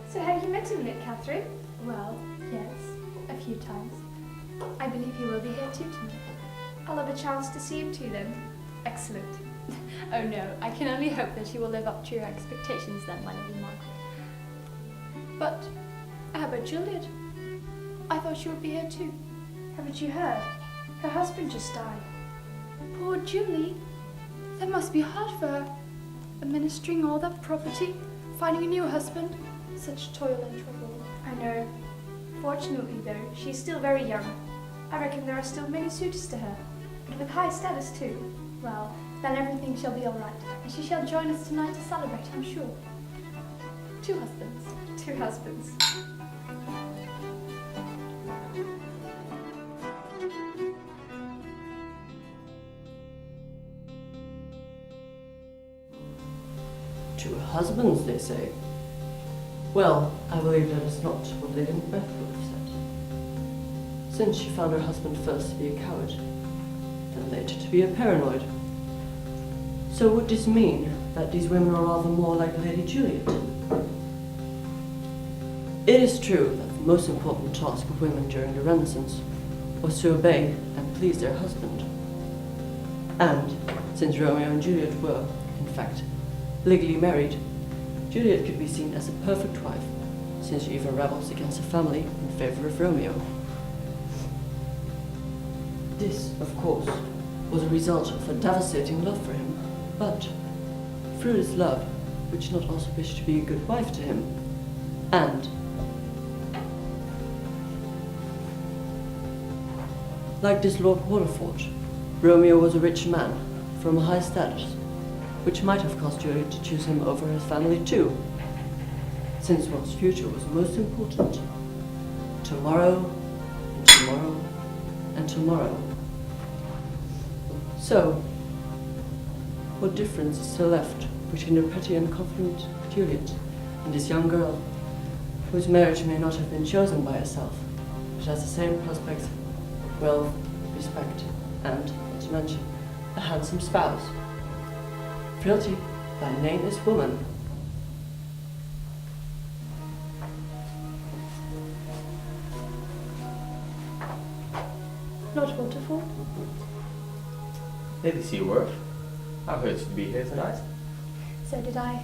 So have you met him yet, Catherine? Well, yes, a few times. I believe he will be here too tonight. I'll have a chance to see him too then. Excellent. Oh no, I can only hope that he will live up to your expectations then, my Lady Margaret. But how about Juliet? I thought she would be here too. Haven't you heard? Her husband just died. Poor Julie. That must be hard for her. Administering all that property, finding a new husband. Such toil and trouble. I know. Fortunately though, she is still very young. I reckon there are still many suitors to her, and with high status too. Well, then everything shall be all right, and she shall join us tonight to celebrate, I'm sure. 2 husbands. 2 husbands. Two husbands, they say. Well, I believe that is not what Lady Macbeth would have said. Since she found her husband first to be a coward, and later to be a paranoid. So would this mean that these women are rather more like Lady Juliet? It is true that the most important task of women during the Renaissance was to obey and please their husband. And since Romeo and Juliet were, in fact, legally married, Juliet could be seen as a perfect wife, since she even rebels against her family in favor of Romeo. This, of course, was a result of a devastating love for him, but through this love, would she not also wish to be a good wife to him? And like this Lord Waterford, Romeo was a rich man from a high status, which might have caused Juliet to choose him over his family too, since one's future was most important. Tomorrow, and tomorrow, and tomorrow. So, what difference is still left between the pretty and confident Juliet and this young girl, whose marriage may not have been chosen by herself, but has the same prospects, wealth, respect, and, not to mention, a handsome spouse? Frailty, thy name is woman. Lord Waterford? Lady Seaworth, I heard you'd be here tonight. So did I.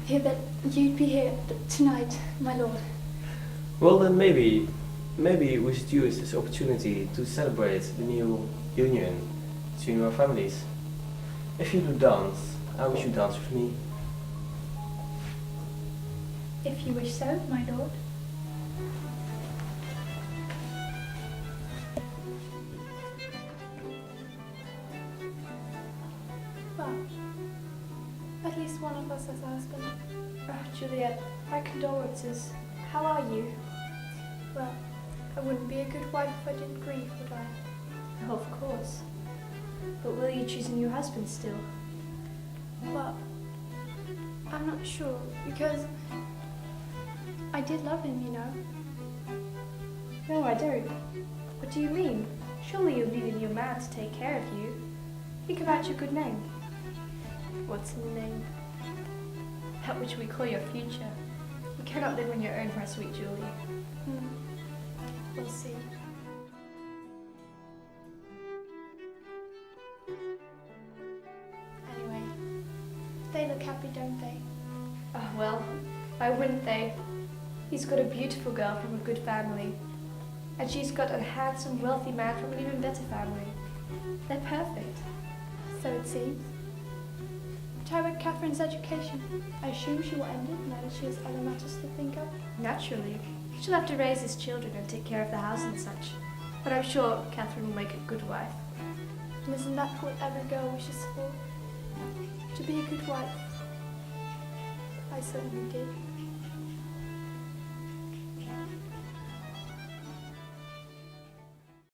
Hear that you'd be here tonight, my lord. Well then maybe we should use this opportunity to celebrate the new union between our families. If you do dance, I wish you dance with me. If you wish so, my lord. Well, at least one of us has a husband. Oh, Juliet, my condolences. How are you? Well, I wouldn't be a good wife if I didn't grieve, would I? Oh, of course. But will you choose a new husband still? Well, I'm not sure, because I did love him, you know. No, I don't. What do you mean? Surely you'll need a new man to take care of you. Think about your good name. What's in the name? That which we call your future. You cannot live on your own, my sweet Julie. We'll see. Anyway, they look happy, don't they? Oh, well, why wouldn't they? He's got a beautiful girl from a good family, and she's got a handsome, wealthy man from an even better family. They're perfect. So it seems. But how about Catherine's education? I assume she will end it now that she has other matters to think of. Naturally. She'll have to raise his children and take care of the house and such. But I'm sure Catherine will make a good wife. And isn't that what every girl wishes for? To be a good wife. I certainly did.